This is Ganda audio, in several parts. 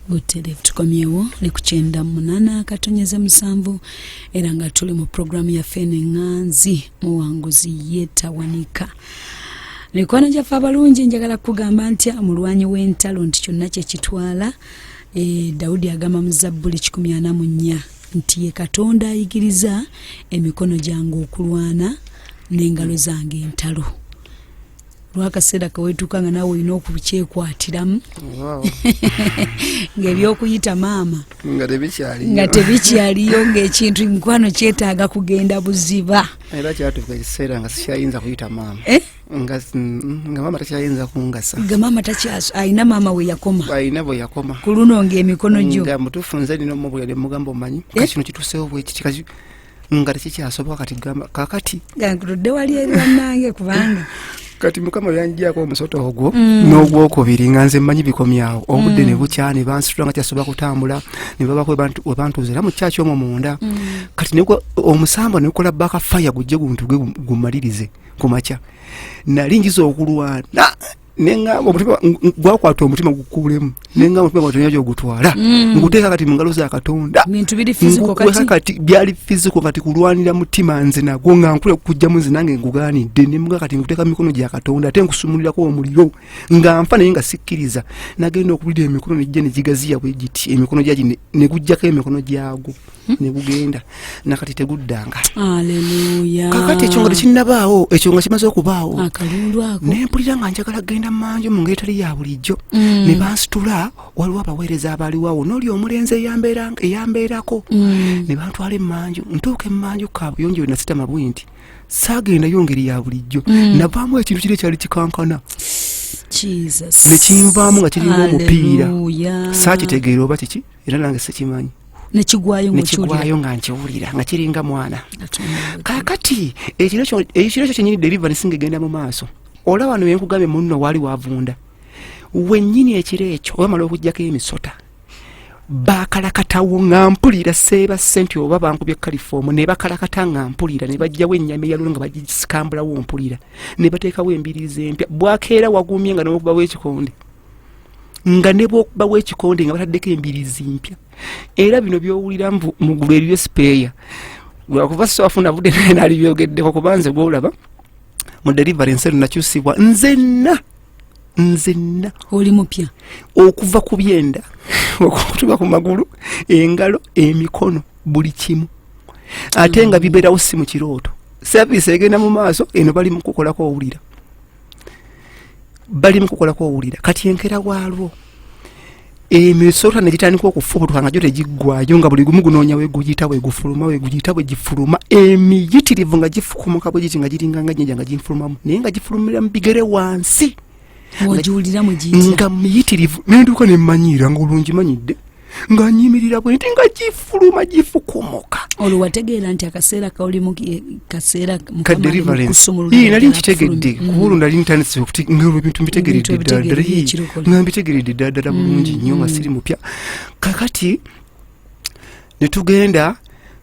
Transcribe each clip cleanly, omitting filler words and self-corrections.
Butere tukomyewo likuchenda munana katonyeza musanvu era nga tuli mu programu ya fene nganzi muwanguzi yetawanika. Nikwana jafa abalungi njagala kugamba nti amulwanyi w'entalo nti kyonna kye kitwala Daudi agamba mu Zabbuli 14 nti ye Katonda ayigiriza emikono gyange okulwana n'engalo zange entalo. Lwakaseera kawetukanga nawe olina okubikyekwatiramu ng'ebyokuyita maama nga tebikyaliyo ng'ekintu mikwano kyetaaga kugenda buziba era kyatuuka ekiseera nga sikyayinza kuyita maama nga maama takyayinza kungasa nga maama ayina maama we yakoma ku luno ng'emikono gyo nga mutuufu nze nina omubulire mugamba omanyi kino kituusewo bwekiti nga tekikyasoboka kati gamba kakati nga nkutudde wali eri bannange kubanga kati mukama yanjiyako omusoto ogwo n'ogwokubiri nga nze mmanyi bikomyawo obudde ne bukya ne bansitula nga kyasobola kutambula ne babako we bantuuza era mu kyaki omwo munda kati omusamba ne gukola baka fire gujje guntuge gumalirize ku makya nali njiza okulwana nenga omutima gwakwata omutima gukulemu nenga omutima gwatonya gyo gutwala nguteeka kati mu ngalo za Katonda bintu biri physical kati byali physical kati kulwanira mutima nze nagwo nga nkule kujja muzi nange ngugaanidde ne mga kati nguteeka mikono gya Katonda ate nkusumulirako omuliro nga nfa naye nga sikkiriza nagenda okubulira emikono nejja ne gigaziya bwe giti emikono gyagi ne gujjako emikono gyago ne gugenda nakati teguddanga. Haleluya. Kakati ekyo nga tekinnabaawo ekyo nga kimaze okubaawo akalundu ako ne mpulira nga njagala genda manju mu ngeri tali ya bulijjo ne bansitula waliwo abaweereza abaliwawo n'oli omulenzi eyambeerako ne bantwala emmanju ntuuka emmanju kaabuyonjo we nasitama bwinti saagenda yongeri ya bulijjo navaamu ekintu kiri ekyali kikankana Jesus nekinvaamu nga kirimu omupiira saakitegeera oba kiki era nange sikimanyi nekigwayo nga nkiwulira nga kiringa mwana. Kakati ekiro ekyo kyenyini deliverance ngegenda mu maaso olaba wano yenkugambye munno wali wavunda wennyini ekiro ekyo wamala okujjako emisota bakalakatawo nga mpulira seeba sente oba bankubye kalifomu ne bakalakata nga mpulira ne bajjawo ennyama eyalulu nga bagisikambulawo mpulira ne bateekawo embiriizi empya bwakeera wagumye nga n'okubawo ekikonde nga ne bw'okubawo ekikonde nga bataddeko embiriizi mpya era bino byowulira mu ggulu eriyo sipeeya lwakuva sowafuna budde naye naali byogeddeko kubanze gwolaba mu deliverance nakyusibwa nzenna oli mupya okuva ku byenda okutuuka ku magulu engalo emikono buli kimu ate nga bibeerawo si mu kirooto service egenda mu maaso eno bali mu kukolako owulira kati enkera waalwo emisota ne gitandika okufubutuka nga gyo tegiggwayo nga buli gumu gunoonya weguyita wegifuluma emiyitirivu nga gifukumuka bwe giti nga giringa nga nnyanja nga ginfulumamu naye nga gifulumira mu bigere wansi nga muyitirivu nenduka nemmanyiira nga olungi manyidde nga nyimirira bwe nti nga gifuluma gifukumuka olwo wategeera nti akaseera kaulimu kaseera nali nkitegedde kubulu nali ntandise ng'ebintu mbitegeredde ddala mbitegeredde ddala bulungi nnyo nga siri mupya kakati ne tugenda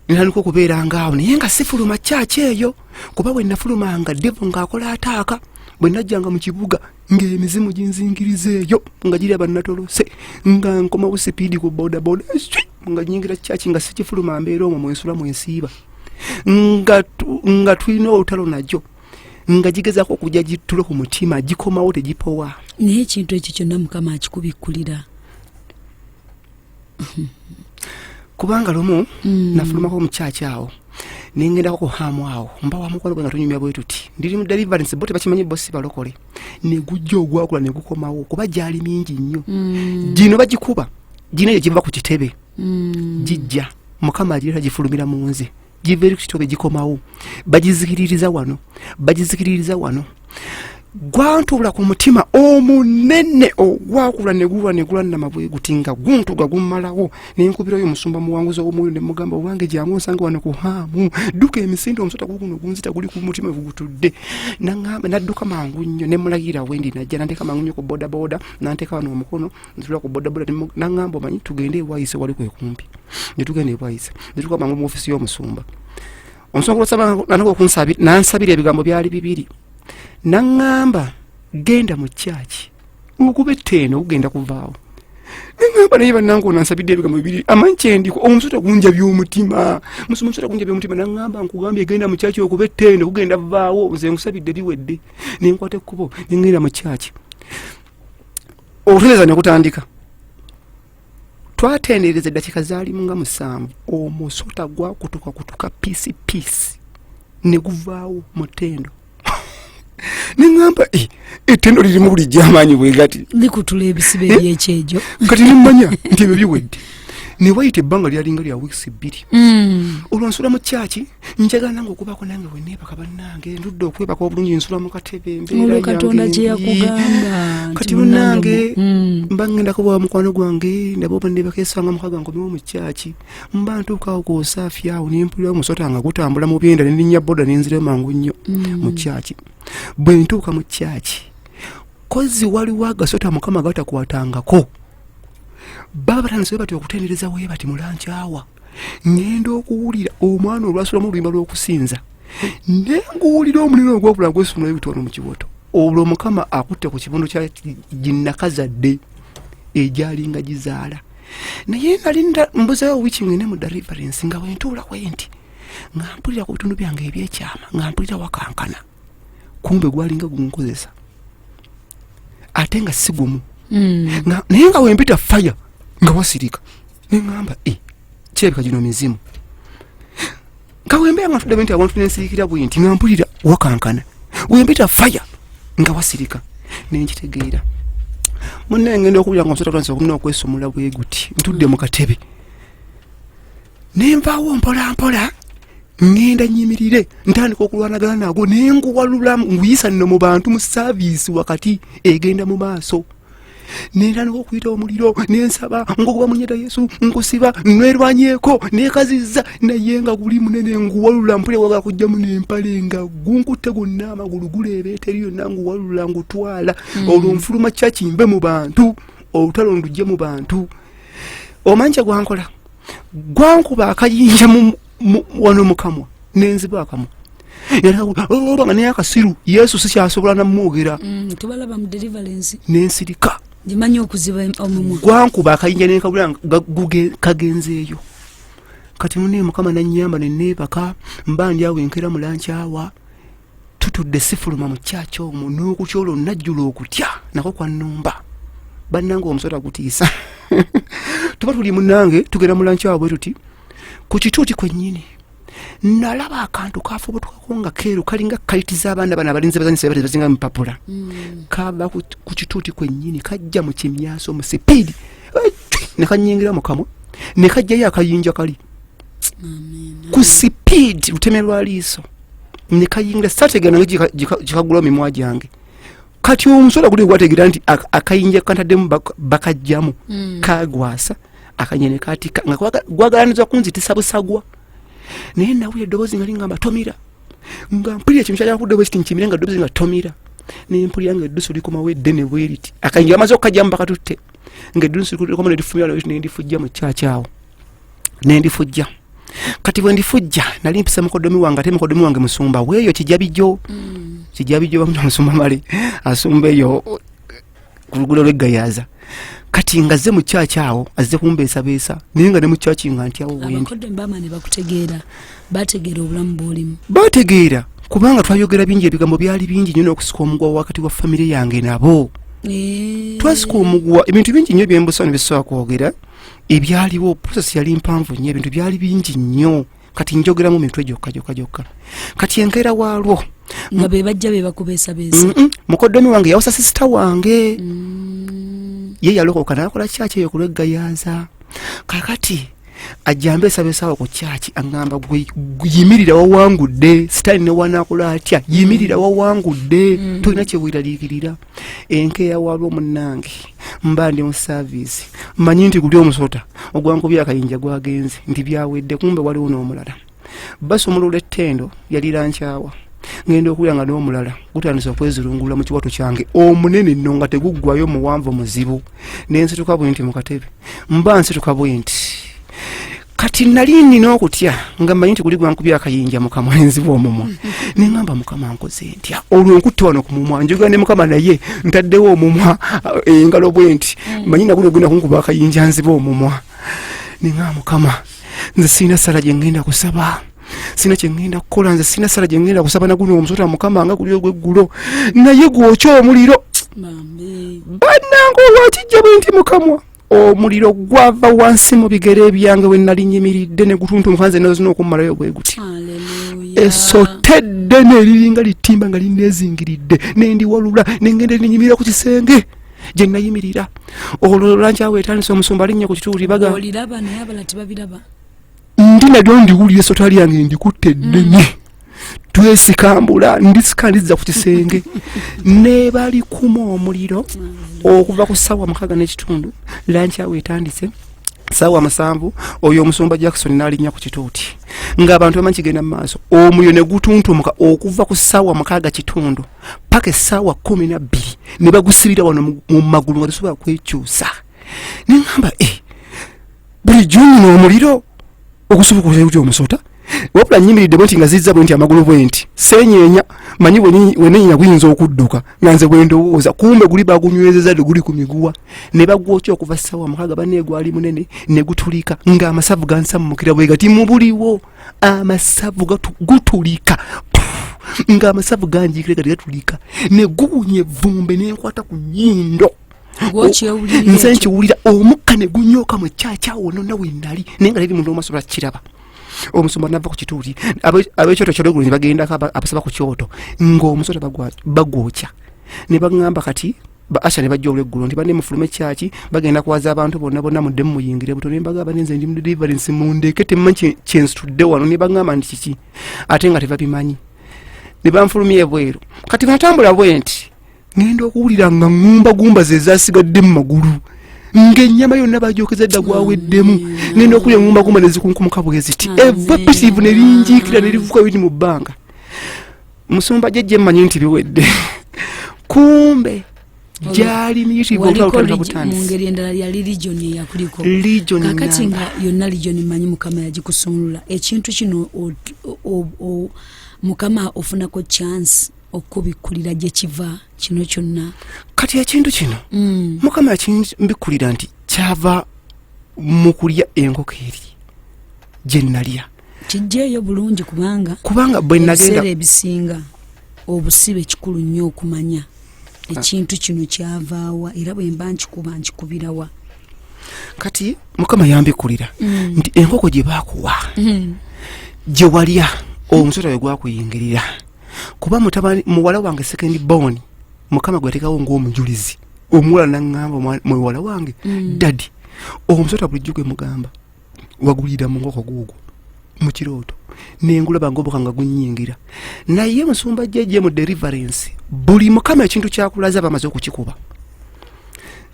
nitandika okubeera ngaawo naye nga sifuluma kyaki eyo kuba bwe nafulumanga devu ng'akola ataaka bwe najjanga mu kibuga ng'emizimu ginzingiriza eyo nga giri abannatolose nga nkomawo sipiidi ku bodaboda nga nyingira kyaki nga sikifuluma mbeera omwo mwensula mwensiiba nga tulina olutalo najjo nga gigezaako okujja gitule ku mutima gikomawo tegipowa naye ekintu ekyo kyonna mukama akikubikkulira kubanga lumu nafulumako omukyaki awo nengendako kuhamu awo mba wamukwalo nga tunyumya bwe tuti ndiri mu deliverance bote bakimanyi bosi balokole ne gujja ogwakula ne gukomawo kuba gyali mingi nnyo gino bagikuba gino eyo giva ku kitebe gijja mukama agireta gifulumira mu nze giva eri ku kitobe gikomawo bagizikiririza wano gwantuula ku mutima omunene ogwakula ne gulwanama bwe guti nga guntuga gummalawo nenkubirayo omusumba muwanguzi ow'omwoyo ne mugamba owange jangu onsanga wano ku haamu dduka emisinde omusota guguno gunzita guli ku mutima gugutudde naŋŋamba nadduka mangu nnyo ne mulagira wendi najja nanteeka mangu nnyo ku bodaboda nanteeka wano omukono ntula ku bodaboda naŋŋamba omanyi tugende ewaayise wali kwekumpi ne tugenda ewaayise ne tuka mangu mu ofisi y'omusumba omusumba kulosaba nansabira ebigambo byali bibiri naŋŋamba genda mu kyaki okubetta eno ogenda kuvaawo nengamba naye bannange onansabidde ebigambo bibiri amanyi kyendiko omusota gunja by'omutima musota gunja by'omutima nangamba nkugambye genda mu kyaki okuba ettendo kugenda vaawo nze nkusabidde biwedde nenkwata ekkubo nengenda mu kyaki okutereeza ne kutandika twatendereza eddakiika zaalimu nga 7 omusota gwakutuka piisi ne guvaawo mu ttendo nengamba ettendo lirimu buli gy'amaanyi bwe gati likutula ebisibe ebyekyejo kati nemmanya nti ebyo biwedde ne wayita ebbanga lyalinga lya wiiki 2 olwo nsula mu kyaki njagala nange okubaako nange weneebaka bannange ndudde okwebaka obulungi nsula mu katebe olwo katonda kye yakugamba kati munnange mba ngendako bwa mukwano gwange nabo banneebaka esanga mukaga nkomewo mu kyaki mba ntuukaawo ku osaafi awo nempulira omusota nga gutambula mu byenda nendinya boda nenzira mangu nnyo mu kyaki bwe ntuuka mu kyaki kozi waliwo agasota mukama gatakwatangako baba batandise bati okutendereza we bati mulankyawa ngenda okuwulira omwana olwasulamu oluyimba lw'okusinza nenguwulira omuliro ogwokula gwesumula ebitono mu kiboto olwo mukama akutte ku kibondo kya ginnakazadde egyalinga gizaala naye nali mbuzayo wiiki ngende mu deliverance nga wentuula wenti nga mpulira ku bitundu byange ebyekyama nga mpulira wakankana kumbe gwalinga gunkozesa ate nga si gumu naye nga wempita faya nga wasirika neŋŋamba kirabika gino mizimu nga wembeera nga ntudde benti abantu nensirikira bwenti nga mpulira wakankana wempita faya nga wasirika nenkitegeera munne ngenda okuwulira nga omusota twanisa okumina okwesumula bwe guti ntudde mu katebe nenvaawo mpolampola ngenda nyimirire ntandika okulwanagana nago nenguwalulamu nguyisa nno mu bantu mu saaviisi wakati egenda mu maaso nentandika okuyita omuliro nensaba ngokuba munyeta Yesu nkusiba nwerwanyeeko nekazizza naye nga guli munene nguwalula mpulira wagala kujjamu nempale nga gunkutte gonna amagulu guleebeeteri yonna nguwalula ngutwala olwo nfuluma kyaki mbe mu bantu olutalo ndujje mu bantu omanyi kye gwankola gwankuba akayinja wano mukamwa nenziba akamwa nga naye akasiru Yesu sikyasobola namwogera tubalaba mu deliverance nensirika jimanyi okuziba omumwa gwankuba akayinja nenkabula kagenzeeyo kati mune mukama nanyamba neneebaka mba ndi awo enkera mulankyawa tutudde sifuluma mu kyaki omwo n'okutya olwo najjula okutya nako kwannumba bannange omusota gutiisa tuba tuli munnange tugenda mulankyawa bwe tuti ku kituuti kwennyini nalaba akantu kafubutukako nga keeru kalinga kayitiza abaana bano abalinzi bazanyisa bazinga mupapula kava ku kituuti kwennyini kajja mu kimyaso mu sipiidi ne kanyingira mu kamwa ne kajjayo akayinja kali ku sipiidi luteme lwa liiso ne kayingira sategana gikagula mimwa gyange kati omusola guli gwategeera nti akayinja kantaddemu bakajjamu kagwasa akanyene katika nga gwagalanizwa kunzitisa busagwa naye nawulira eddoboozi nga lingamba tomira nga mpulira ekintu kyalakudde bwe kiti nkimire nga eddoboozi nga tomira naye mpulira nga eddusu likomawo eddene bwe riti akayinja amaze okukajjamu bakatutte nga eddusu likomawo nedifumira lwekiti nendifujja mu kyakyawo nendifujja kati bwe ndifujja nali mpisa mukodomi wange ate mukodomi wange musumba weeyo kijabijjo bamuta musumba male asumba eyo ku luguudo lw'eggayaaza kati ngaze mu kyakyawo azze kumbeesabeesa naye nga ne mu kyaki nga ntyawo bwendi abakodde mbama ne bakutegeera bategeera obulamu bw'olimu bategeera kubanga twayogera bingi ebigambo byali bingi nnyo n'okusika omugwa wakati wa famire yange nabo twasika omugwa ebintu bingi nnyo byembusa ne bisobola kwogera ebyaliwo prosesi yali mpanvu nnyo ebintu byali bingi nnyo kati njogeramu mitwe gyokka kati enkeera waalwo nga be bajja be bakubeesabeesa mukoddomi wange yawasa sisita wange ye yalokoka nakola kyaki eyo kulweggayaaza kakati ajjambe esabeesaawo ku kyaki aŋŋamba yimirira wawangudde sitaani ne wanakola atya yimirira wawangudde tolina kyewiraliikirira enkeeya waalwo munnange mba ndi mu saaviisi mmanyi nti guli omusota ogwankubya akayinja gwagenze nti byawedde kumbe waliwo n'omulala basumulula ettendo yalirankyawa ngenda okuwulira nga n'omulala gutandisa okwezirungulula mu kiwato kyange omunene nno nga teguggwayo muwanvu muzibu nensituka bwe nti mu katebe mba nsituka bwe nti kati nali nina okutya nga mmanyi nti kuli gwankubya akayinja mukama enzibwa omumwa ne ngamba mukama nkoze ntya olwo nkutte wano ku mumwa njoga ne mukama naye ntaddewo omumwa engalo bwe nti mmanyi naguno genda kunkuba akayinja nzibwa omumwa ne ngamba mukama nze sirina ssala gye ngenda kusaba sina kye ngenda kukola nze sina ssala gye ngenda kusaba naguno omusota mukama nga guli ogw'eggulo naye gwokya omuliro bannange olwakijja bwe nti mukamwa omuliro gwava wansi mu bigere byange we nali nyimiridde ne gutuntumuka nze nozina okummalayo bwe guti esotedde n'eriringa litimba nga linneezingiridde nendiwalula nengenda nenyimirira ku kisenge gye nayimirira olwo lankyawo etandisa omusumba alinnya ku kituuli baga ndi nalyo ndiwulira esota lyange ndikutte eddene twesikambula ndisikaliza ku kisenge ne bali kuma omuliro okuva ku ssaawa 6:30 lankyawo etandise ssaawa 7 oyo omusumba Jackson n'alinnya ku kituuti ng'abantu bamanyi kigenda mu maaso omuliro ne gutuntumuka okuva ku ssaawa 6:30 paka essaawa 12 ne bagusibira wano mu magulu nga tesobola kwekyusa ne ngamba bulijjo nnyina omuliro okusobola okuza omusota wabula nyimiridde bwe nti nga zizza bwe nti amagulu bwe nti senyeenya manyi wenenya guyinza okudduka nga nze bwe ndowooza kumbe guli bagunywezeza guli ku miguwa ne bagwokya okuva ssaawa 6 banne gwali munene ne gutulika ng'amasavu gansammukira bwe gati mu buliwo amasavu gutulika ng'amasavu ganjiikire gati gatulika ne guwunya evvumbe n'enkwata ku nnyindo nze nkiwulira omukka ne gunyooka mu kyakyawo nonna we nali naye nga liri muntu omasobola kiraba omusumba nava ku kituuli ab'ekyoto kyologulu ne bagendako abasaba ku kyoto ng'omusota bagwokya ne bagamba kati Asha ne bajja olw'eggulo nti banne mufulume kyaki bagenda kuwaza abantu bonna muddemu muyingire buto ne bagamba nenze ndi mu deliverance mundeke temanyi kyensitudde wano ne bagamba nti kiki ate nga tebabimanyi ne banfulumya ebweru kati natambula bwe nti ngenda okuwulira nga ngumba ze zasigadde mu magulu ng'ennyama yonna bagyokeza dda gwaweddemu ngenda okulya ngumba ne zikunkumuka bwe ziti evapisivu ne linjiikira ne livuka biri mu bbanga musumba jjejje mmanyi nti biwedde kumbe jali miyitibwa otwalutandika butandisi mu ngeri endala ya religion eyakuliko religion kakati nga yonna religion manyi mukama yagikusumulula ekintu kino mukama ofunako chance okubikkulira gye kiva kino kyonna kati ekintu kino mukama yakimbikulira nti kyava mu kulya enkoko eri gye nalya kijjeeyo bulungi kubanga bwe nagenda ebisinga obusibe kikulu nnyo okumanya ekintu kino kyavaawa era bwe mba nkikubirawa kati mukama yambikulira nti enkoko gye baakuwa gye walya omusota we gwakuyingirira kuba muwala wange second born mukama gweteekawo ng'omujulizi omuwala naŋŋamba muwala wange dadi omusota bulijjo gwe mugamba wagulira mu nkoko guugwo mu kirooto nengulaba ng'obuka nga gunyingira naye musumba jjejje mu deliverance buli mukama ekintu kyakulaza bamaze okukikuba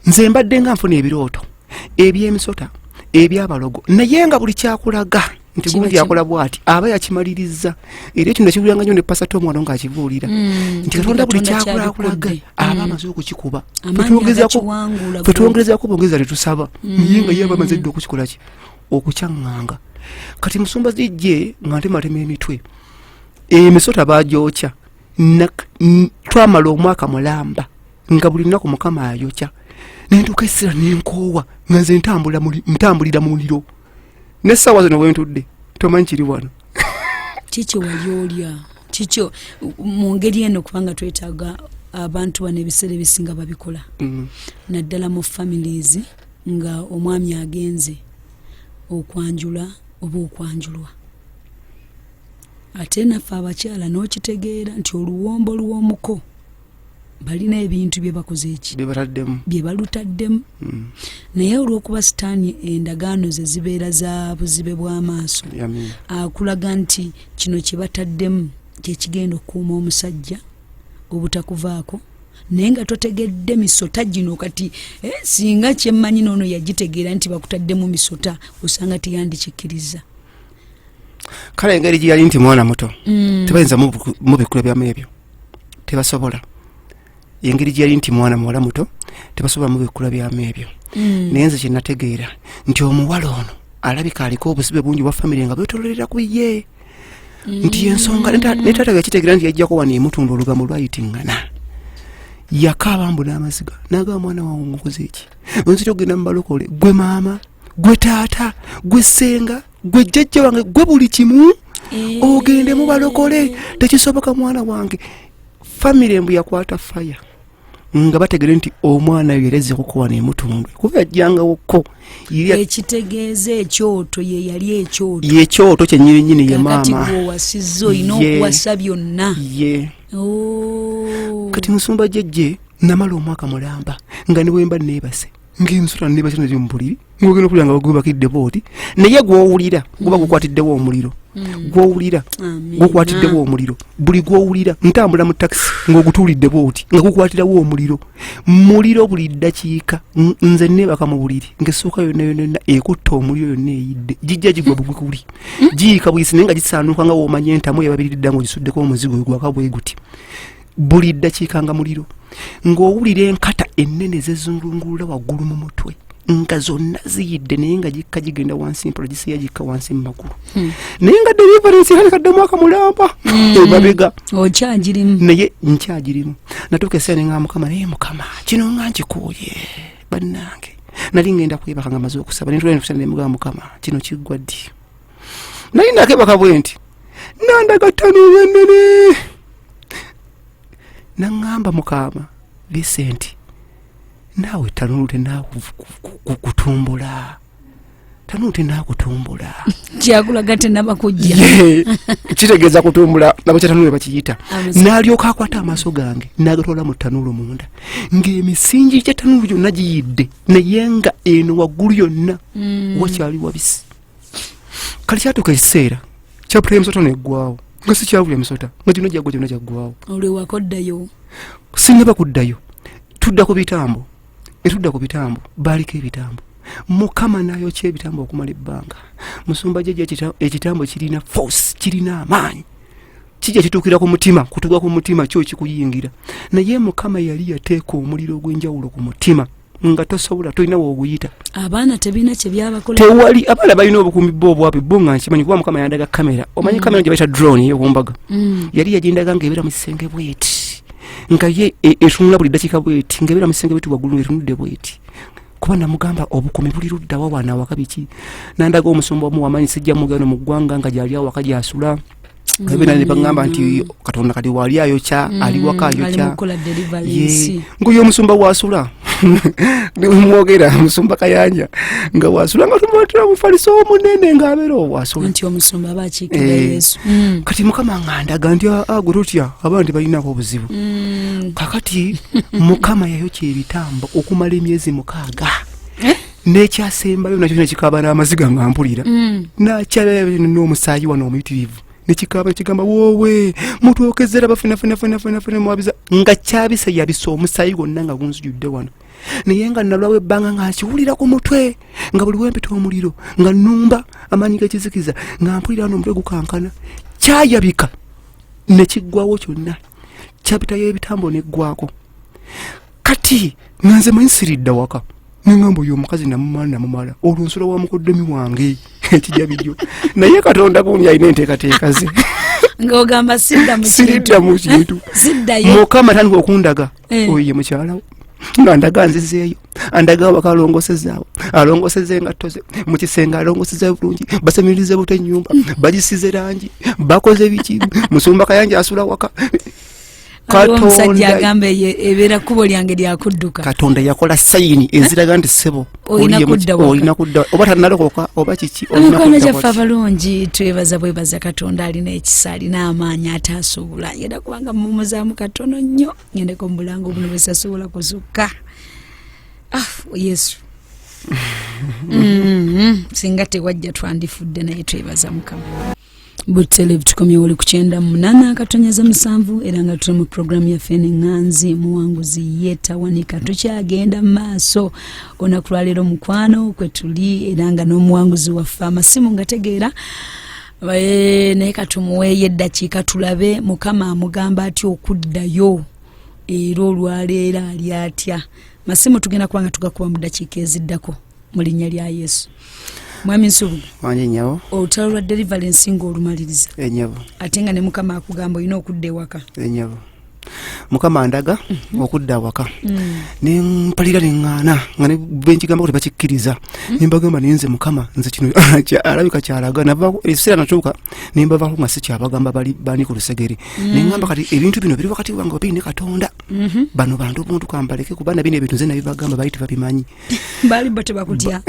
nze mbadde nga nfuna ebirooto eby'emisota eby'abalogo naye nga buli kyakulaga nti gundi yakola bwati aba yakimaliriza era ekyo nekibulanga nnyo ne pastor omwana ng'akibuulira nti katonda buli kyakulakulaga aba amaze okukikuba fe twongerezako bongeza tetusaba naye nga ye aba amaze dde okukikola ki okukyaŋŋanga kati musumba zijje nga ntematema emitwe emisota bagyokya twamala omwaka mulamba nga buli lunaku mukama ayokya nentuuka essira nenkoowa nga nze ntambulira mu muliro n'essaawa zino wentudde tomanyi kiri wano kikyo wali olya kikyo mu ngeri eno kubanga twetaaga abantu bano ebiseera ebisinga babikola naddala mu families nga omwami agenze okwanjula oba okwanjulwa ate naffe abakyala n'okitegeera nti oluwombo lw'omuko balina ebintu bye bakoze eki bye balutaddemu naye olw'okuba sitaani endagaano ze zibeera za buzibe bw'amaaso akulaga nti kino kye bataddemu kyekigenda okukuuma omusajja obutakuvaako naye nga totegedde misota gino kati singa kyemmanyi noono yagitegeera nti bakutaddemu misota osanga teyandikikkiriza kale engeri gye yali nti mwana muto tebayinza mu bikula byamu ebyo tebasobola engeri gye yali nti mwana muto tebasobola mu bikula byamu ebyo naye nze kye nategeera nti omuwala ono alabika aliko obusibe bungi bwa family nga betololera ku ye nti ensonga netata yakitegeera nti yajjako wano emutunda olugambo lwayitingana yakaaba mbu n'amaziga naga mwana wawe nkoze eki onzito genda mubalokole gwe maama gwe taata gwe senga gwe jjajja wange gwe buli kimu ogende mubalokole tekisoboka mwana wange family embu yakwata fire nga bategere nti omwana yereze kukowana emutundwe kuba yajjangawokko ekitegeeza ekyoto ye yali ekyoto kyennyini ye maama kati wasizo ino okuwasa byonna kati Nsumba jjejje namala omwaka mulamba nga ne bwemba neebase ng'ensula neebase nali mu buliri ng'ogenda okulira nga bagubakidde booti naye gw'owulira guba gukwatiddewo omuliro gw'owulira gukwatiddewo omuliro buli gw'owulira ntambula mu takisi ng'ogutuulidde booti nga gukwatirawo muliro buli ddakiika nze neebaka mu buliri ng'essuuka yonna ekutta omuliro yonna eyidde gijja gigwa buguli giyiika buyisi naye nga gisaanuuka nga woomanya entamu yababiridda ng'ogisuddeko omuzigo gwaka bwe guti buli ddakiika nga muliro ng'owulira enkata ennene zezungulula waggulu mu mutwe nga zonna ziyidde naye nga gikka gigenda wansi mpola gisiya gikka wansi mu magulu naye nga deliverance era nekaddamu akamulamba emabega naye nkyagirimu natuuka eseera ne ngamba Mukama naye Mukama kino nga nkikuuye bannange nali ngenda kwebaka nga maze okusaba ne mugamba Mukama kino kiggwa ddi naye nakebaka bwe nti nandagattanuwe ennene nangamba Mukama Vincent naawe tanulute naawe kutumbula tanulute naawe kutumbula kyakulaga tenaba kujja kitegeeza kutumbula nabo kyatanulwe bakiyita n'alyoka akwata amaaso gange n'agatwala mu ttanuulu munda ng'emisingi gy'ettanuulu gyonna giyidde naye nga eno waggulu yonna wakyali wabisi kale kyatuuka ekiseera kyapula emisota neggwawo nga si kyawulya emisota nga gyonna gyagwa gyonna gyaggwawo olwewakoddayo sinaba kuddayo tudda ku bitambo baaliko ebitambo Mukama n'ayokya ebitambo okumala ebbanga Musumba jjejje ekitambo kirina force kirina amaanyi kijja kituukira ku mutima kutugwa ku mutima kyo kikuyingira naye Mukama yali yateeka omuliro ogw'enjawulo ku mutima nga tosobola tolina wooguyita abaana tebina kye byabakola tewali abaana balina obukuumi bwabwe bo nga nkimanyi kuba Mukama yandaga kamera omanyi kamera gye bayita drone ey'okumbaga yali yagindaga ng'ebeera mu kisenge bweti nga ye etunula buli ddakiika bweti ng'ebeera mu kisenge bweti waggulu etunudde bweti kuba namugamba obukomi buli ludda wawana awaka biki nandaga omusumba omu wamanyi sijja mugano mu ggwanga nga gyali awaka gyasula ngabena ne bagamba nti Katonda kati wali ayokya ali waka ayokya nguyo omusumba wasula ne mwogera omusumba Kayanja nga wasula nga tumatira mufaliso omunene ng'abeera wasula nti omusumba bakiikira Yesu kati Mukama ngandaga nti gwe tutya abantu balinako obuzibu kakati Mukama yayokya ebitambo okumala emyezi 6 n'ekyasembayo nakyo nekikaaba n'amaziga nga mpulira nakyala n'omusaayi wano omuyitirivu nekikaaba kigamba woowe mutwokezera bafuna mwabiza nga kyabisa yabisa omusaayi gwonna nga gunzijudde wano naye nga nalwawo ebbanga nga nkiwulira ku mutwe nga buli wempita omuliro nga nnumba amaanyi g'ekizikiza nga mpulira wano omutwe gukankana kyayabika nekiggwawo kyonna kyapitayo ebitambo neggwako kati nga nze manyi siridda waka nengamba oyo omukazi namumala olwo nsula wa mukoddomi wange ekijja bijjo naye Katonda gundi alina enteekateeka ze ng'ogamba sidda mu kintu Mukama tandika okundaga oyo ye mukyalawo nga ndaga nzizeeyo andaga waka alongosezza engatto ze mu kisenge alongosezza bulungi basemirize buto ennyumba bagisize langi bakoze biki Musumba Kayanja asula waka Katonda agamba ebeera kubo lyange lyakudduka Katonda yakola sayini eziraga nti sebo olina kudda oba tannalokoka oba kiki olina kyaffe abalungi twebaza Katonda alina ekisa alina amaanyi ataasobola yeda kubanga mumuzaamu katono nnyo ngendeko mu bulango buno bwesasobola kuzukka Yesu singa tewajja twandifudde naye twebaza Mukama Butele tukomye oli ku 98 katonyeza 7 era nga tuli mu programu ya Fene Nganzi muwanguzi yetawanika tukyagenda maaso ona kulwalero mukwano kwe tuli era nga n'omuwanguzi wa fama simu ngategeera naye katumuweeye eddakiika tulabe Mukama amugamba ati okuddayo era olwaleero ali atya masimu tugenda kubanga tugakuba mu ddakiika eziddako mu linnya lya Yesu Mwami Nsubuga wanje nyawo olutalo lwa deliverance ng'olumaliriza enyawo ate nga ne mukama akugamba olina okudda ewaka enyawo mukama andaga okudda awaka ne mpalira neŋŋaana nga ne benkigambo kuti bakikkiriza ne mbagamba nenze mukama nze kino alabika kyalaga nava ekiseera natuuka ne mbavaako nga si kyabagamba bani ku lusegere ne ŋŋamba kati ebintu bino biri wakati wange babiri ne Katonda bano bantu buntu kambaleke kubana bino ebintu nze nabibagamba baali tebabimanyi baali bo tebakutya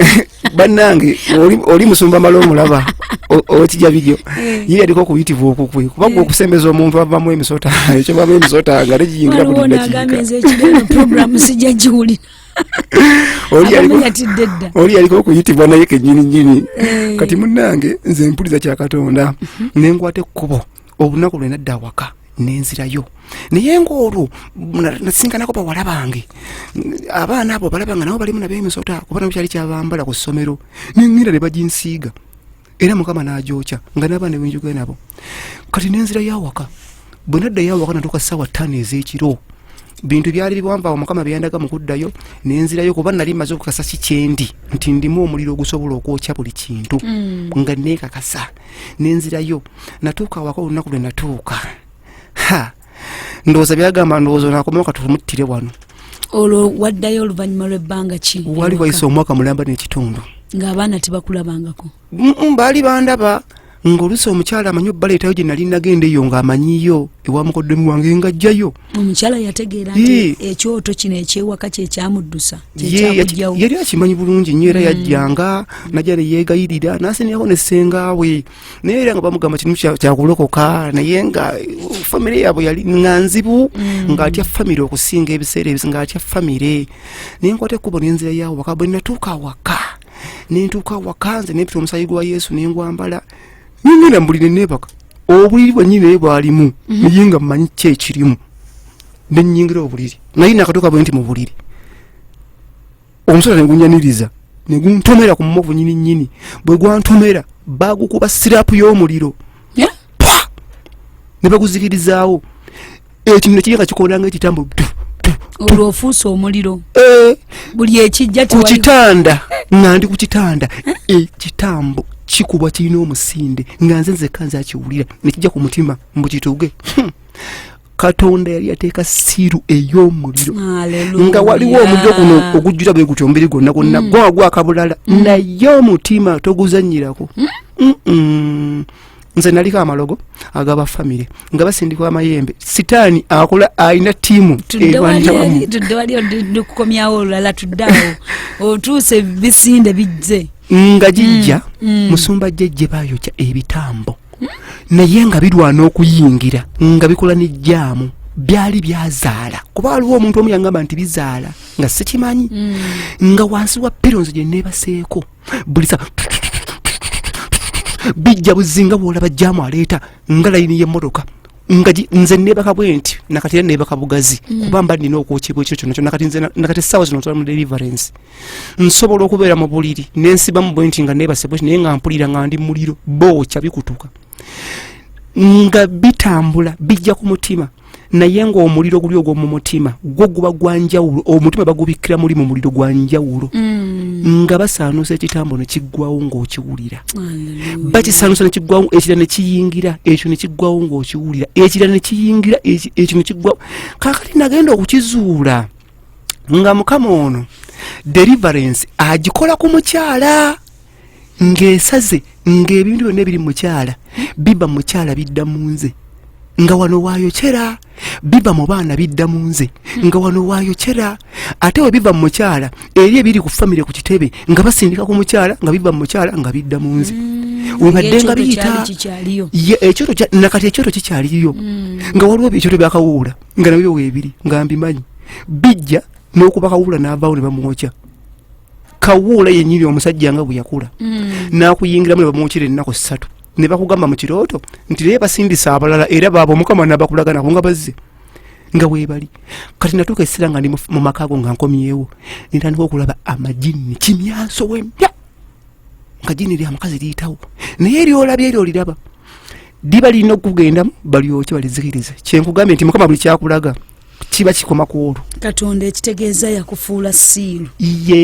bannange oli musumba mala omulaba okijja bijjo ye yaliko okuyitibwa okukwe kuba gwe okusembeza omuntu avamu emisota ekyo bamu emisota nga tegiyingira buli dakiika program sijja giwulira oli yaliko okuyitibwa naye kennyini kati munnange nze mpuliza kya Katonda nenkwata ekkubo olunaku lwe nadda awaka nenzirayo naye ng'olwo nasinkanako bawala bange abaana abo balaba nga nabo balimu nabo emisota kuba nabo kyali kyabambala ku ssomero neŋŋenda ne baginsiiga era mukama n'agyokya nga n'abaana benjuge nabo kati nenzirayo awaka bwe naddayo awaka natuuka ssaawa 5 ez'ekiro bintu byali biwanvu awo mukama byandaga mu kuddayo nenzirayo kuba nali maze okukasa kikyendi nti ndimu omuliro ogusobola okwokya buli kintu nga neekakasa nenzirayo natuuka awaka olunaku lwe natuuka ndowooza byagamba ndowooza nakomewo katumuttire wano olwo waddayo oluvannyuma lw'ebbanga ki wali wayise omwaka mulamba n'ekitundu ng'abaana tebakulabangako baali bandaba ng'oluusi omukyala amanyi obbaleetayo gye nali nagenda eyo ng'amanyiyo ewa mukoddemu wange ng'ajjayo omukyala yategeera nti ekyoto kino ekyewaka kye kyamuddusa kyekyakugjawo yali akimanyi bulungi nnyo era yajjanga najja ne yeegayirira n'aseneraho ne ssengaawe naye era nga bamugamba kinu kyakulokoka naye nga famire yaabwe yali nga nzibu ng'atya famire okusinga ebiseera ebisi ng'atya famire naye nkwata ekkubo n'enzira yaawo waka bwe natuuka awaka nentuuka awaka nze nepita omusaayi gwa Yesu nengwambala ningenda mbulire neebaka obuliri bwennyini naye bwalimu naye nga mmanyi ki ekirimu nennyingira obuliri naye nakatuuka bwe nti mu buliri omusota negunyaniriza neguntomera ku mumovu nnyini bwe gwantomera bagukuba sirapu y'omuliro ne baguzikirizaawo ekino nekiri nga kikolanga ekitambo olwo ofuusa omuliro buli ekijja ku kitanda nga ndi ku kitanda ekitambo kikubwa kirina omusinde nga nze nzekka nze akiwulira nekijja ku mutima mbukituge Katonda yali yateeka siiru ey'omuliro nga waliwo omuliro guno ogujjira bwe gutyo omubiri gwonna gwonna gwakabulala naye omutima toguzannyirako nze naliko amalogo agaba famire nga basindikwa amayembe sitaani akola alina ttiimu tudde wali kukomyawo olulala tuddeawo otuuse bisinde bijje nga gijja musumba jjejje baayokya ebitambo naye nga birwana okuyingira nga bikola n'ejjaamu byali byazaala kuba waliwo omuntu omu yangamba nti bizaala nga sikimanyi nga wansi wa pironzi gye neebaseeko buli saa bijja buzinga bwolaba jjaamu aleeta nga layini y'emmotoka nga nze neebaka bwe nti nakati era neebaka bugazi kuba mba nina okwokebwa ekyo kyonna kyonna nakati essaawa zino ntwala mu deliverance nsobola okubeera mu buliri nensibamu bwe nti nga neebase bwe naye nga mpulira nga ndi muliro bookya bikutuka nga bitambula bijja ku mutima naye ng'omuliro guli ogw'omu mutima gwo guba gwa njawulo omutima bagubikkira muli mu muliro gwa njawulo nga basaanuusa ekitambo ne kiggwawo ng'okiwulira bakisaanuusa ne kiggwawo ekira ne kiyingira ekyo ne kiggwawo ng'okiwulira ekira ne kiyingira ekyo ne kiggwawo kaakati nagenda okukizuula nga mukama ono deliverance agikola ku mukyala ng'esaze ng'ebintu byonna ebiri mu mukyala biba mu mukyala bidda mu nze nga wano waayokera biva mu baana bidda mu nze nga wano waayokera ate we biva mu mukyala eri ebiri ku famire ku kitebe nga basindika ku mukyala nga biva mu mukyala nga bidda mu nze webadde nga biyita nakati ekyoto kikyaliyo nga waliwo ekyoto byakawuula nga nabyo weebiri nga mbimanyi bijja n'okuba kawuula n'avaawo ne bamwokya kawuula yennyini omusajja nga bwe yakula n'akuyingiramu ne bamwokyera ennaku 3 ne bakugamba mu kirooto nti naye basindisa abalala era baabo mukama n'abakulaganako nga bazze nga weebali kati natuuka essira nga ndi mu maka ago nga nkomyewo nentandika okulaba amajini kimyanso wempya nga jini eri amakazi liyitawo naye eryolabye eryo oliraba diba lirina okugendamu balyokye balizikirize kyenkugambye nti mukama buli kyakulaga kiba kikoma ku olwo Katonda ekitegeeza yakufuula siiru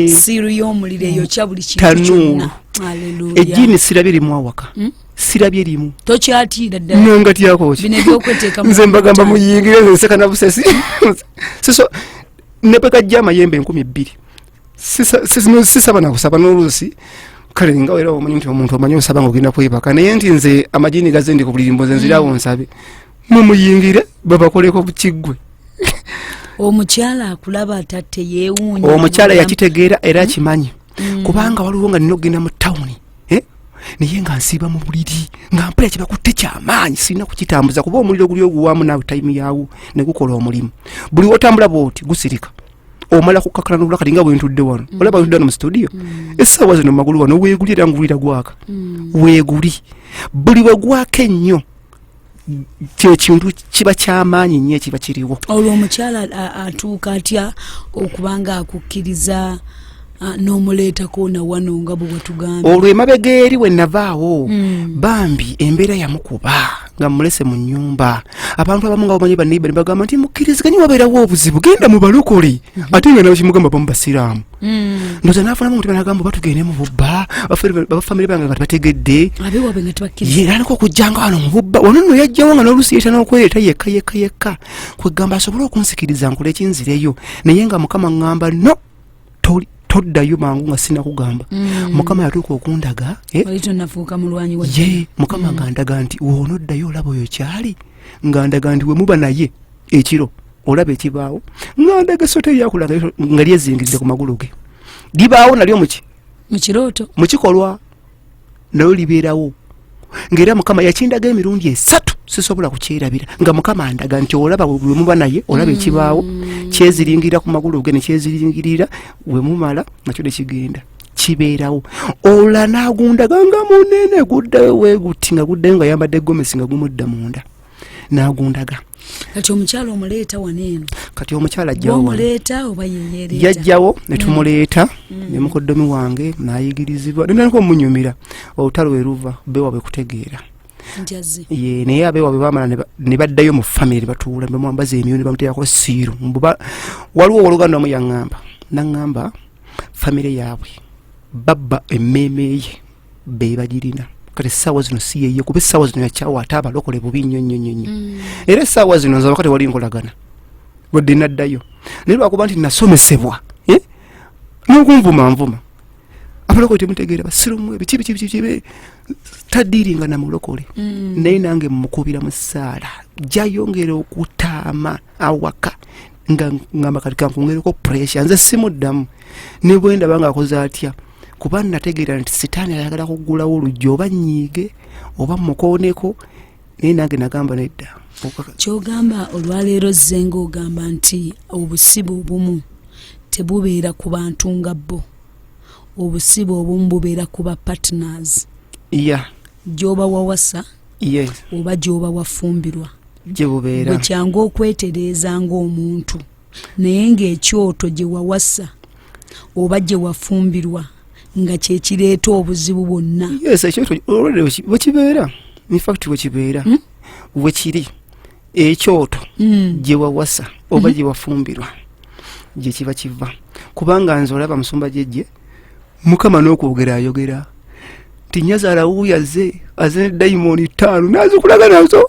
siiru y'omuliro eyokya buli kintu kyonna Haleluya. Ejjini sirabye limu awaka. Sirabye limu. Tokyatira ddala. Nanga tyako ki. Bino ebyokweteeka Nze mbagamba muyingire nseka na busesi. Siso ne peka jama yembe 12. Sisaba na kusaba n'oluusi kale nga era omanyi nti omuntu omanyi osaba ng'ogenda kwebaka naye nti nze amajini gazendi ku bulimbo nze nzirawo nsabe mumuyingire babakoleko bukiggwe. Omukyala akulaba atatte yeewuunya. Omukyala yakitegeera era akimanyi kubanga waliwo nga nina okugenda mu tawuni naye nga nsiiba mu buliri nga mpulira kibakutte kyamaanyi sirina kukitambuza kuba omuliro guli oguwaamu naawe tayimu yaawo ne gukola omulimu. Buli wotambula bw'oti gusirika omala kukakana n'obula kati nga bwentudde wano olaba ntudde wano mu studio essaawa zino mu magulu wano weeguli era ngulira gwaka weeguli buli we gwaka ennyo kyekintu kiba kyamaanyi nnyo ekiba kiriwo. Olwo omukyala atuuka atya okubanga akukkiriza n'omuleetako na wano nga bwe watugambye. Olwo emabega eri we navaawo bambi embeera yamukuba nga mulese mu nnyumba. Abantu abamu nga bamanyi baneiba ne bagamba nti mukkiriziganye wabeerawo obuzibu genda mu balokole ate nga nabo kimugamba bamu basiraamu. Ndoza n'afunamu omutima n'agamba batugende mu bubba bafamire bange nga tebategedde abeewabwe nga tebakkiriza. Era niko okujjanga wano mu bubba wano nno yajjawo nga n'oluusi yeeta n'okwereeta yekka kwegamba asobole okunsikiriza nkole ekinzireyo naye nga Mukama ŋŋamba no toddayo mangu nga sina kugamba. Mukama yatuuka okundaga nafuuka mulwanyi wa Mukama ng'andaga nti woonoddayo olaba oyo kyali ng'andaga nti we muba naye ekiro olaba ekibaawo ng'andaga sote lyakulanga nga lyezingirize ku magulu ge libaawo nalyo mu kirooto mu kikolwa nayo libeerawo ng'era Mukama yakindaga emirundi 3 sisobola kukyerabira nga Mukama andaga nti olaba we muba naye olaba ekibaawo kyeziringirira ku magulu ge ne kyeziringirira we mumala nakyo ne kigenda kibeerawo. Olula n'agundaga nga munene guddayo weegutti nga guddayo nga yambadde gomesi nga gumudda munda n'agundaga. Kati omukyala omuleeta waneeno. Kati omukyala ajjawo omuleeta oba yeyereeta. Yajjawo ne tumuleeta ne mukoddomi wange n'ayigirizibwa nenako munyumira olutalo we ruva beewabwe kutegeera. Ye naye abeewabwe baamala ne baddayo mu famire ne batuula ne bamwambaza emyoyo ne bamuteekako siiru. Waliwo oluganda omu n'aŋŋamba famire yaabwe babba emmeeme ye be bagirina. Kati essaawa zino si yeye kuba essaawa zino yakyawa ate abalokole bubi nnyo. Era essaawa zino nze wakati wali nkolagana wadde naddayo naye lwakuba nti nasomesebwa n'okunvuma abalokole temutegeera basirumu biki taddiiringa na mulokole naye nange mukubira mu ssaala gyayongera okutaama awaka nga ngamba kati kankungereko pressure nze simuddamu ne bwe ndaba ng'akoze atya kuba nategeera nti sitaani ayagala kuggulawo oluggi oba nnyiige oba mukooneko naye nange nagamba nedda. Ky'ogamba olwaleero zze ng'ogamba nti obusibe obumu tebubeera ku bantu nga bo, obusibe obumu bubeera ku ba partners gy'oba wawasa oba gy'oba wafumbirwa gye bubeera bwe kyangu okwetereeza ng'omuntu naye ng'ekyoto gye wawasa oba gye wafumbirwa nga kyekireeta obuzibu bwonna. Ekyoto bwe kibeera infact bwe kibeera bwe kiri ekyoto gye wawasa oba gye wafumbirwa gye kiba kiva kubanga nze olaba musumba jejje Mukama n'okwogera ayogera ti nyazaala wuuyaze aze dayimoni 5 nazikulaga nazo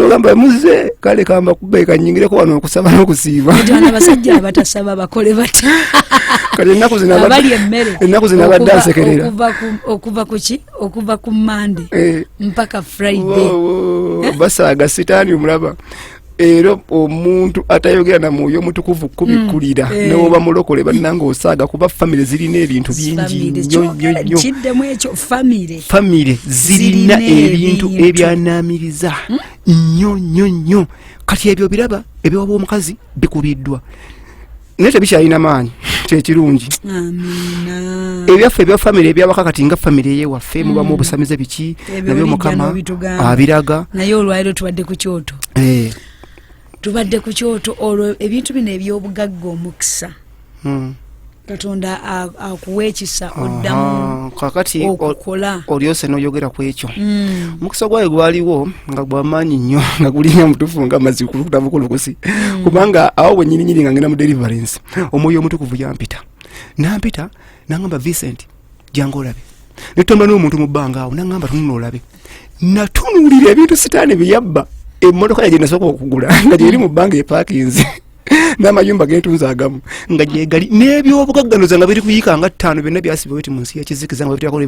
ngamba muze kale kamba kubeeka nyingireko wano okusaba n'okusiiba. Abaana basajja abatasaba bakole batya kale ennaku zino abali emmere abadde ansekerera okuva ku Monday mpaka Friday basaaga sitaani omulaba. Era omuntu atayogera na mwoyo mutukuvu kubikulira n'oba mulokole bannanga osaaga kuba famire zirina ebintu bingi nnyo. Kiddemu ekyo famire zirina ebintu ebyanaamiriza nnyo. Kati ebyo biraba ebiwaba omukazi bikubiddwa naye tebikyalina maanyi kyekirungi. Ebyaffe ebya famire ebyawaka kati nga famire eyewaffe mubamu obusamize biki nabyo Mukama abiraga. Naye olwaliro tubadde ku kyoto olwo ebintu bino eby'obugagga omukisa Katonda akuwa ekisa oddamu kakati okukola olyose n'oyogera ku ekyo. Omukisa gwayo gwaliwo nga gw'amaanyi nnyo nga gulinnya mutuufu nga amazzi kulukusi kubanga awo bwennyininyini nga ngenda mu deliverance omwoyo omutukuvu yampita n'ampita n'aŋŋamba Vincent jangu olabe netamba n'omuntu mu bbanga awo nangamba tunula olabe natunuulira ebintu sitaani bye yabba emmotoka yagye nasooka okugula nga gyeri mu bbanga epaakinze n'amayumba gentunza agamu nga gyegali n'ebyobugagganuza nga biri kuyiika nga 5 byonna byasibwa weti mu nsi yakizikiza nga bitirako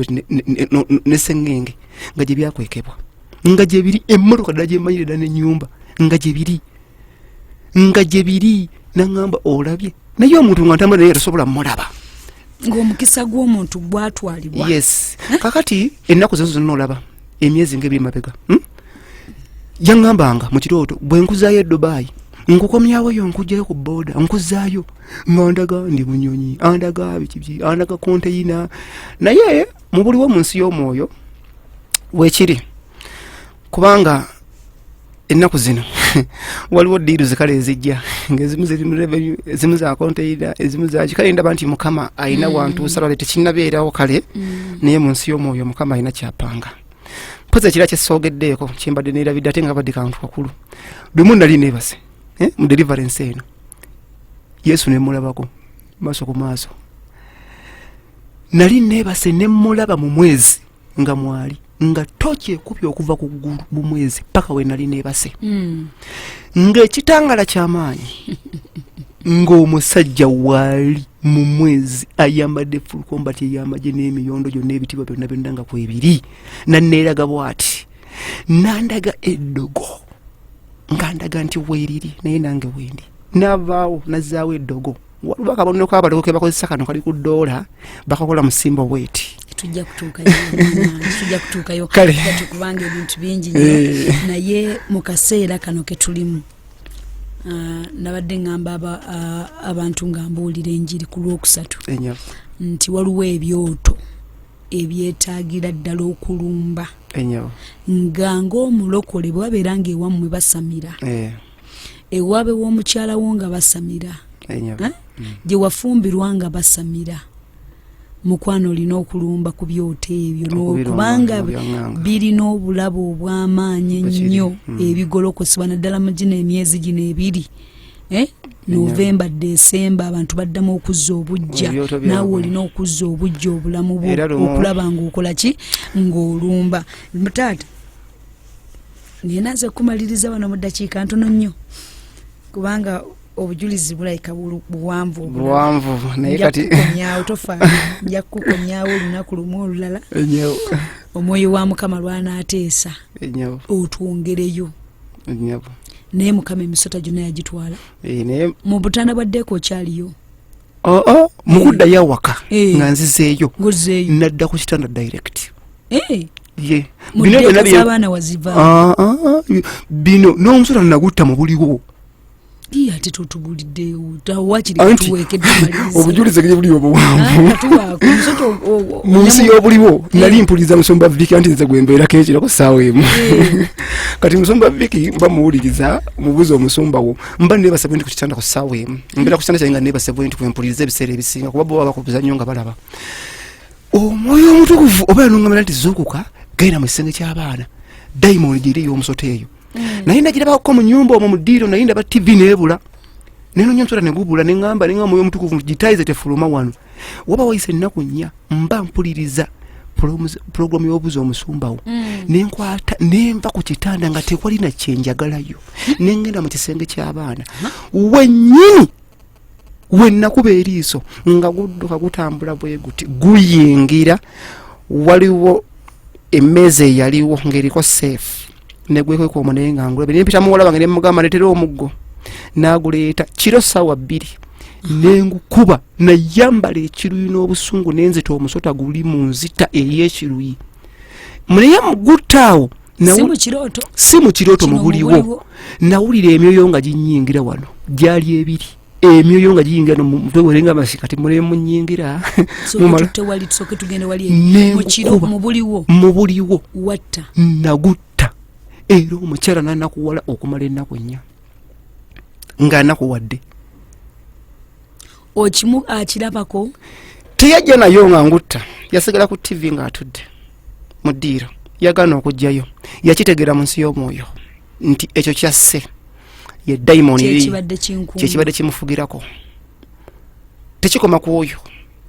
n'esseŋŋenge nga gye byakwekebwa nga gye biri emmotoka ddala gyemmanyire ddala n'ennyumba nga gye biri nangamba olabye naye omuntu nga ntambula naye tasobola mmulaba ng'omukisa gw'omuntu gwatwalibwa. Yes. Kakati ennaku zo zonna olaba emyezi ng'ebiri mabega yaŋŋambanga mu kirooto bwe nkuzaayo e Dubai nkukomyawo yo nkugjayo ku booda nkuzaayo ng'andaga ndi munyonyi andaga biki andaga konteyina naye mu buliwo mu nsi y'omwoyo weekiri kubanga ennaku zino waliwo diiru zikale ezijja ng'ezimu za konteyina ezimu za kikale ndaba nti mukama ayina wantuusa lwale tekinnabeerawo kale naye mu nsi y'omwoyo mukama ayina kyapanga mpozi ekira kyessoogeddeeko kyembadde neerabidde ate nga badde kantu kakulu lumu nali neebase mu deliverance eno Yesu ne mulabako maaso ku maaso nali neebase ne mulaba mu mwezi nga mwali nga toki ekupya okuva ku ggulu mu mwezi paka we nali neebase ng'ekitangala ky'amaanyi ng'omusajja waali mu mwezi ayambadde full combat ey'amagye n'emiyondo gyonna ebitiibwa byonna byonna nga kwebiri nanneeraga bw'ati nandaga eddogo ngandaga nti weeriri naye nange wendi navaawo nazzaawo eddogo waliwo akabonero k'abaloko ke bakozesa kano kali ku ddoola bakakola musimba bweti tujja kutuukayo kale kubanga ebintu bingi nnyo naye mu kaseera kano ke tulimu nabadde ngamba abantu nga mbuulira enjiri ku lwokusatu nti waliwo ebyoto ebyetaagira ddala okulumba nga ng'omulokole bwe wabeera ng'ewammwe basamira ewaabe w'omukyala wo nga basamira gye wafumbirwa nga basamira mukwano olina okulumba ku byoto ebyo kubanga birina obulabu obw'amaanyi ennyo ebigolokosebwa naddala mu gino emyezi gino ebiri Novemba Desemba abantu baddamu okuzza obujja naawe olina okuzza obujja obulamu bwo okulaba ng'okola ki ng'olumba taata ngenaze kumaliriza wano mu ddakiika ntono nnyo kubanga obujulizi bulayika buwanvu naye kati nyawo tofa nja kukonyawo olunaku lumu olulala omwoyo wa mukama lwanaateesa otwongereyo naye mukama emisota gyonna yagitwala mu butanda bwa ddeeko okyaliyo mukuddayo awaka nga nzizeeyo nadda ku kitanda direct bino n'omusota nagutta mu buliwo ate tutubuliddewo obujulizi gye buliwo obuwanvu mu nsi y'obuliwo nali mpuliriza musumba Viki anti nze gwe mbeerako ekira ku ssaawa emu kati musumba Viki mba muwuliriza mubuuza omusumba wo mba neebase bwenti ku kitanda ku ssaawa emu mbeera ku kitanda kyange nga neebase bwenti kwempuliriza ebiseera ebisinga kuba bo baba bakuzannyo nga balaba omwoyo omutukuvu oba yanongamira nti zuukuka genda mu kisenge ky'abaana dayimoni gyeri y'omusota eyo naye nagirabako mu nnyumba omwo mu ddiiro naye ndaba TV neebula nenonya nsota negubula neŋŋamba omwoyo omutukuvu gitaayize tefuluma wano waba wayise ennaku nnya mba mpuliriza pulogulamu y'obuuza omusumbawo nenkwata nenva ku kitanda nga tekwali na kyenjagalayo nengenda mu kisenge ky'abaana wennyini wennakuba eriiso nga gudduka gutambula bwe guti guyingira waliwo emmeeza eyaliwo ng'eriko seefu negwekweka omwo naye nga ngulabe nempita muwala bange nemugamba letera omuggo n'aguleeta kiro ssaawa 2 nengukuba nayambala ekiruyi n'obusungu nenzita omusota guli mu nzita ey'ekiruyi naye muguttaawo si mu kirooto mu buliwo nawulira emyoyo nga ginyingira wano gyali ebiri emyoyo nga giyingira no mutwe werenga masikati mule munyingira mu buliwo watta nagutta era omukyala nanakuwala okumala ennaku ennya ng'anakuwadde okimu akirabako teyajja nayo nga ngutta yasigala ku TV ng'atudde mu ddiiro yagaana okujjayo yakitegeera mu nsi y'omwoyo nti ekyo kyasse ye dayimoni kyekibadde kimufugirako tekikoma ku oyo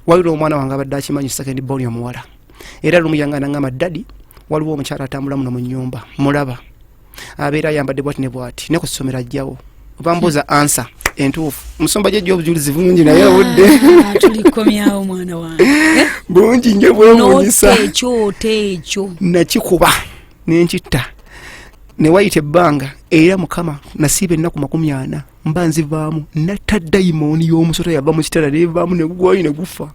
waliwo omwana wange abadde akimanyi second born omuwala era lumuyangana ngama dadi waliwo omukyala atambula muno mu nnyumba mulaba abeera ayambadde bwati ne bwati ne ku ssomero ajjawo bambuuza ansa entuufu musomba gye gy'obujulizi bungi naye obudde tulikomyawo mwana wange bungi nje bwewuunyisa ekyo nakikuba nenkitta ne wayita ebbanga era mukama nasiiba ennaku 40 mba nzivaamu natta dayimooni y'omusota yava mu kitala nevaamu negugwayo ne gufa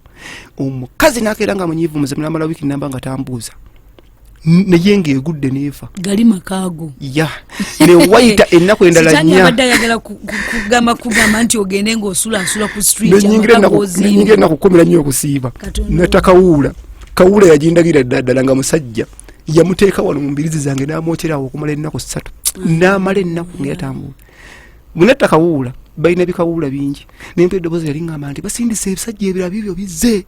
omukazi nakeera nga munyiivu muze namala wiiki namba nga tambuuza naye ng'egudde neefa gali makaago ya ne wayita ennaku endala nnya abadde ayagala kugamba nti ogende ng'osulaasula ku street nenyingira ennaku 14 okusiiba natta kawuula yagindagira ddala nga musajja yamuteeka wano mu mbirizi zange n'amwokyerawo okumala ennaku 3 n'amala ennaku ng'eyatambula bunatta kawuula balina bikawuula bingi nempa eddoboozi yali ngamba nti basindise ebisajja ebirala bibyo bizze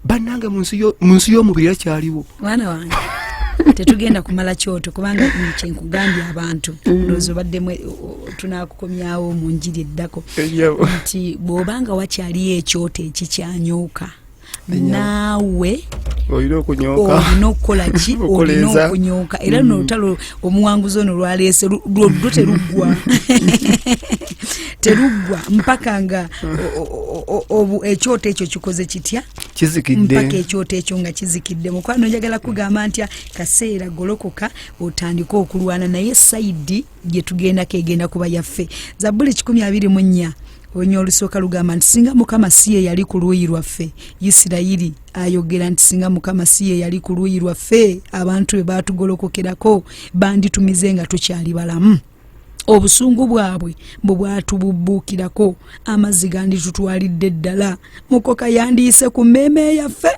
bannange mu nsi y'omubiri era kyaliwo mwana wange tetugenda kumala kyoto kubanga kyenkugambye abantu ndowooza obaddemu tunaakukomyawo mu njiri eddako nti bw'obanga wakyaliyo ekyoto ekikyanyooka naawe olina okunyooka okukola ki olina okunyooka era n'olutalo omuwanguzi ono lwaleese lwo teruggwa mpaka nga ekyoto ekyo kikoze kitya kizikidde mpaka ekyoto ekyo nga kizikidde mukwano njagala kugamba ntya kaseera golokoka otandika okulwana naye sayidi gye tugendako egenda kuba yaffe Zabbuli 24 onyo olusooka lugamba nti singa mukama si ye yali ku luuyi lwaffe Isirayiri ayogera nti singa mukama si ye yali ku luuyi lwaffe abantu be baatugolokokerako banditumize nga tukyali balamu obusungu bwabwe bwe bwatububbuukirako amazzi ganditutwalidde ddala mukoka yandiise ku mmeeme yaffe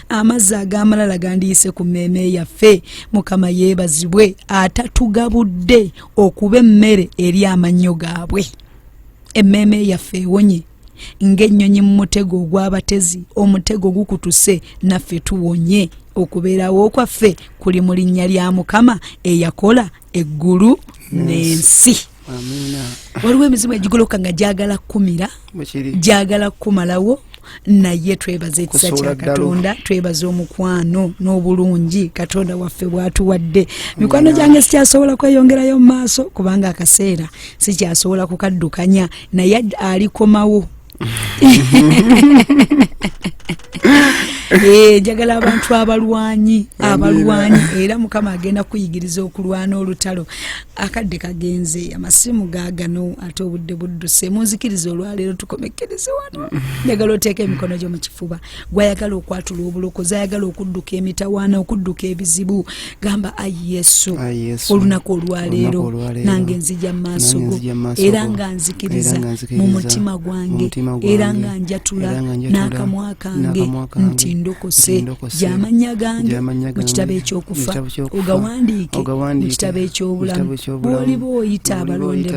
amazzi ag'amalala gandiyise ku mmeeme yaffe mukama yeebazibwe atatugabudde okuba emmere eri amannyo gaabwe emmeeme yaffe ewonye ng'ennyonyi mu mutego ogw'abatezi omutego gukutuse naffe tuwonye okubeerawo okwaffe kuli mu linnya lya mukama eyakola eggulu n'ensi waliwo emizimu egigoloka nga gyagala kumira gyagala kumalawo naye twebaza ekisa kya Katonda twebaza omukwano n'obulungi Katonda waffe bwatuwadde mikwano gyange sikyasobola kweyongerayo mu maaso kubanga akaseera sikyasobola kukaddukanya naye alikomawo njagala abantu abalwanyi era mukama agenda kuyigiriza okulwana olutalo akadde kagenze amasimu gaagano ate obudde budduse munzikiriza olwaleero tukomekereze wano njagala oteeka emikono gyo mu kifuba gwayagala okwatula obulokozi ayagala okudduka emitawaana okudduka ebizibu gamba ayi Yesu olunaku olwaleero nange nzija mu maaso go era nga nzikiriza mu mutima gwange era nga njatula n'akamwa kange nti ndokose gy'amannya gange mu kitabo eky'okufa ogawandiike mu kitabo eky'obulamu bw'oli bw'oyita abalonde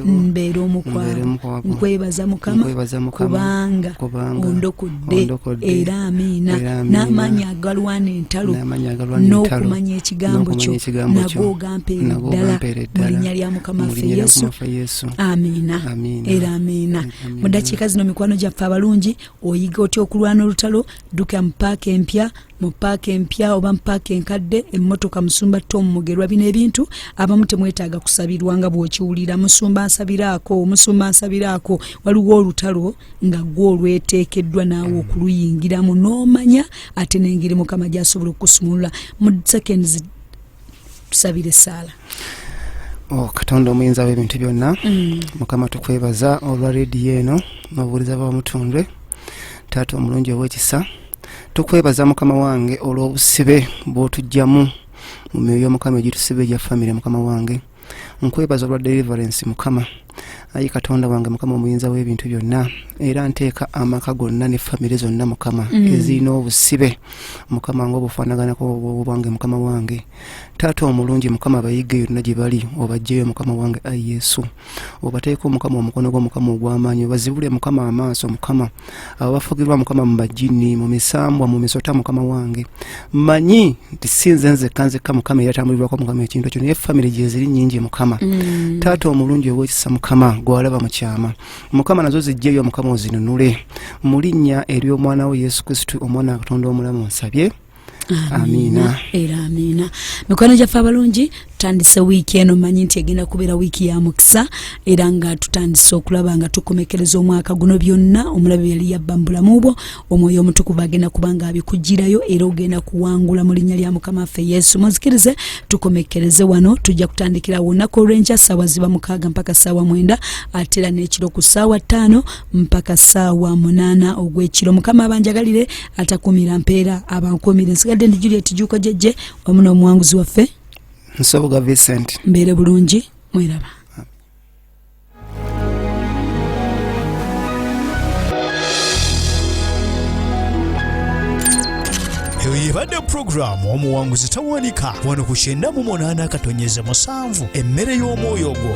bo mbeera omukwabu nkwebaza mukama kubanga ondokudde era amiina n'amaanyi agalwana entalo n'okumanya ekigambo kyo nagwo ogampeera ddala mu linnya lya mukama waffe Yesu amiina era amiina mu ddakiika zino mikwano gyaffe abalungi oyiga otya okulwana olutalo dduka mu paaka empya oba mu paaka enkadde emmotoka musumba Tom Mugerwa bino ebintu abamu temwetaaga kusabirwa nga bw'okiwulira musumba nsabiraako waliwo olutalo nga gwo olweteekeddwa naawe okuluyingiramu n'omanya ate n'engeri mukama gy'asobola okukusumulula mu seconds tusabire saala. Katonda omuyinza w'ebintu byonna mukama tukwebaza olwa leediyo eno n'obuwuliza bw'Omutundwe taata omulungi ow'ekisa tukwebaza mukama wange olw'obusibe bw'otugyamu mu myoyo mukama egitusibe egya famire mukama wange nkwebaza olwa deliverance mukama ayi Katonda wange mukama omuyinza w'ebintu byonna era nteeka amaka gonna ne famire zonna mukama ezirina obusibe mukama nga obufaanaganako obwange mukama wange taata omulungi mukama abayige yonna gye bali obajjeyo mukama wange ayi Yesu obateeka omukama omukono gwo mukama ogw'amaanyi obazibule mukama amaaso mukama abafugirwa mukama mu bajjini mu misambwa mu misota mukama wange manyi nti sinze nzekka mukama eratambulirwako mukama ekintu ekyo naye famire gye ziri nnyingi mukama taata omulungi ow'ekisa mukama gw'alaba mu kyama mukama nazo zijjeyo mukama ozinunule mu linnya ery'omwana we Yesu Kristo omwana wa Katonda omulamu nsabye Amina. Era amina. Mikono gyaffe abalungi tutandise wiiki eno manyi nti egenda kubeera wiiki ya mukisa era nga tutandise okulaba nga tukomekereza omwaka guno byonna omulabe yali yabba mu bulamu bwo omwoyo omutukuvu agenda kubanga abikugirayo era ogenda kuwangula mu linnya lya mukama waffe Yesu. Muzikirize tukomekereze wano tujja kutandikira olunaku olw'enkya ssaawa ziba 6 mpaka ssaawa 9 ate era n'ekiro ku ssaawa 5 mpaka ssaawa 8 ogw'ekiro. Mukama abanjagalire atakumira mpeera abankumire. Nsigadde ndi Juliet Juko Jeje wamu n'omuwanguzi waffe Nsubuga Vincent. Mbeere bulungi mweraba. Eyo yebadde programu omuwanguzi tawanika wano ku 98.7 emmere y'omwoyo gwo.